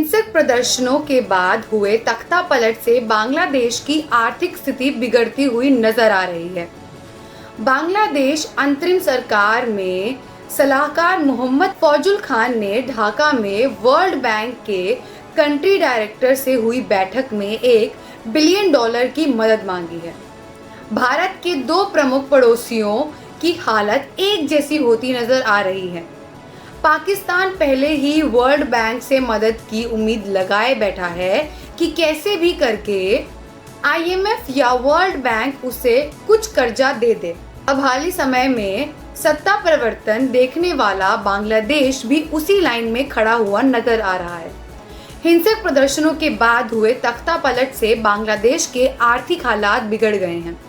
हिंसक प्रदर्शनों के बाद हुए तख्तापलट से बांग्लादेश की आर्थिक स्थिति बिगड़ती हुई नजर आ रही है। बांग्लादेश अंतरिम सरकार में सलाहकार मोहम्मद फौजुल खान ने ढाका में वर्ल्ड बैंक के कंट्री डायरेक्टर से हुई बैठक में $1 बिलियन की मदद मांगी है। भारत के दो प्रमुख पड़ोसियों की हालत एक जैसी होती नजर आ रही है। पाकिस्तान पहले ही वर्ल्ड बैंक से मदद की उम्मीद लगाए बैठा है कि कैसे भी करके IMF या वर्ल्ड बैंक उसे कुछ कर्जा दे दे। अब हाल ही समय में सत्ता परिवर्तन देखने वाला बांग्लादेश भी उसी लाइन में खड़ा हुआ नजर आ रहा है। हिंसक प्रदर्शनों के बाद हुए तख्तापलट से बांग्लादेश के आर्थिक हालात बिगड़ गए हैं।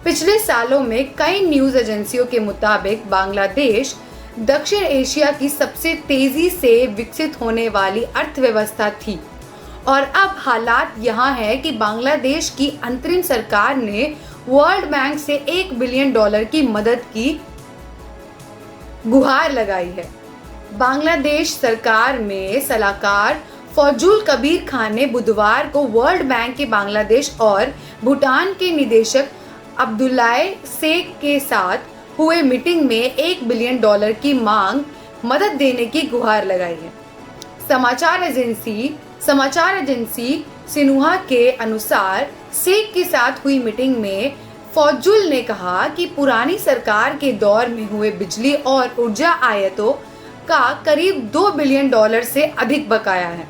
पिछले सालों में कई न्यूज एजेंसियों के मुताबिक बांग्लादेश दक्षिण एशिया की सबसे तेजी से विकसित होने वाली अर्थव्यवस्था थी और अब हालात यहाँ है कि बांग्लादेश की अंतरिम सरकार ने वर्ल्ड बैंक से $1 बिलियन की मदद की गुहार लगाई है। बांग्लादेश सरकार में सलाहकार फौजुल कबीर खान ने बुधवार को वर्ल्ड बैंक के बांग्लादेश और भूटान के निदेशक अब्दुल्लाह शेख के साथ हुए मीटिंग में $1 बिलियन की मदद देने की गुहार लगाई है। समाचार एजेंसी सिन्हुआ के अनुसार शेख के साथ हुई मीटिंग में फौजुल ने कहा कि पुरानी सरकार के दौर में हुए बिजली और ऊर्जा आयातों का करीब $2 बिलियन से अधिक बकाया है।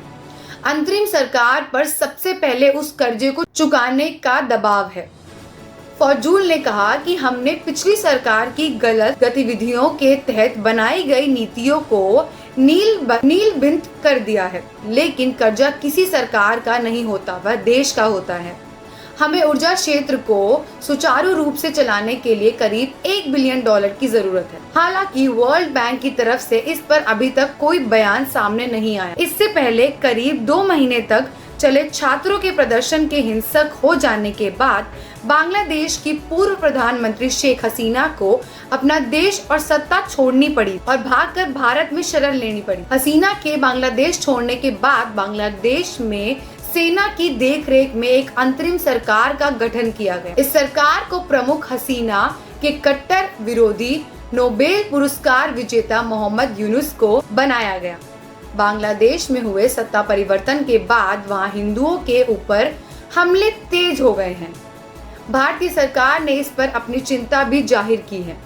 अंतरिम सरकार पर सबसे पहले उस कर्जे को चुकाने का दबाव है। फौजुल ने कहा कि हमने पिछली सरकार की गलत गतिविधियों के तहत बनाई गई नीतियों को नीलबिंद कर दिया है, लेकिन कर्जा किसी सरकार का नहीं होता, वह देश का होता है। हमें ऊर्जा क्षेत्र को सुचारू रूप से चलाने के लिए करीब $1 बिलियन की जरूरत है। हालांकि वर्ल्ड बैंक की तरफ से इस पर अभी तक कोई बयान सामने नहीं आया। इससे पहले करीब 2 महीने तक चले छात्रों के प्रदर्शन के हिंसक हो जाने के बाद बांग्लादेश की पूर्व प्रधानमंत्री शेख हसीना को अपना देश और सत्ता छोड़नी पड़ी और भागकर भारत में शरण लेनी पड़ी। हसीना के बांग्लादेश छोड़ने के बाद बांग्लादेश में सेना की देखरेख में एक अंतरिम सरकार का गठन किया गया। इस सरकार को प्रमुख हसीना के कट्टर विरोधी नोबेल पुरस्कार विजेता मोहम्मद यूनुस को बनाया गया। बांग्लादेश में हुए सत्ता परिवर्तन के बाद वहां हिंदुओं के ऊपर हमले तेज हो गए हैं। भारतीय सरकार ने इस पर अपनी चिंता भी जाहिर की है।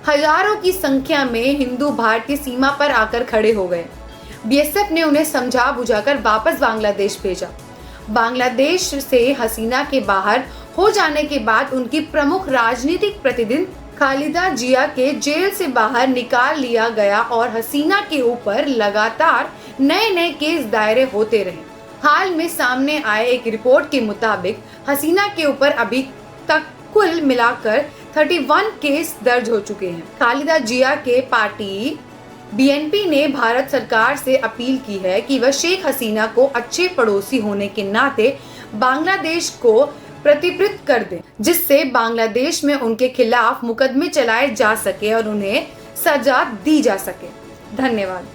हजारों की संख्या में हिंदू भारतीय सीमा पर आकर खड़े हो गए। BSF ने उन्हें समझा बुझाकर वापस बांग्लादेश भेजा। बांग्लादेश से हसीना के बाहर हो जाने के बाद उनकी प्रमुख राजनीतिक प्रतिनिधि खालिदा जिया के जेल से बाहर निकाल लिया गया और हसीना के ऊपर लगातार नए केस दायर होते रहे। हाल में सामने आए एक रिपोर्ट के मुताबिक हसीना के ऊपर अभी तक कुल मिलाकर 31 केस दर्ज हो चुके हैं। खालिदा जिया के पार्टी BNP ने भारत सरकार से अपील की है कि वह शेख हसीना को अच्छे पड़ोसी होने के नाते बांग्लादेश को प्रतिबद्ध कर दें, जिससे बांग्लादेश में उनके खिलाफ मुकदमे चलाए जा सके और उन्हें सजा दी जा सके। धन्यवाद।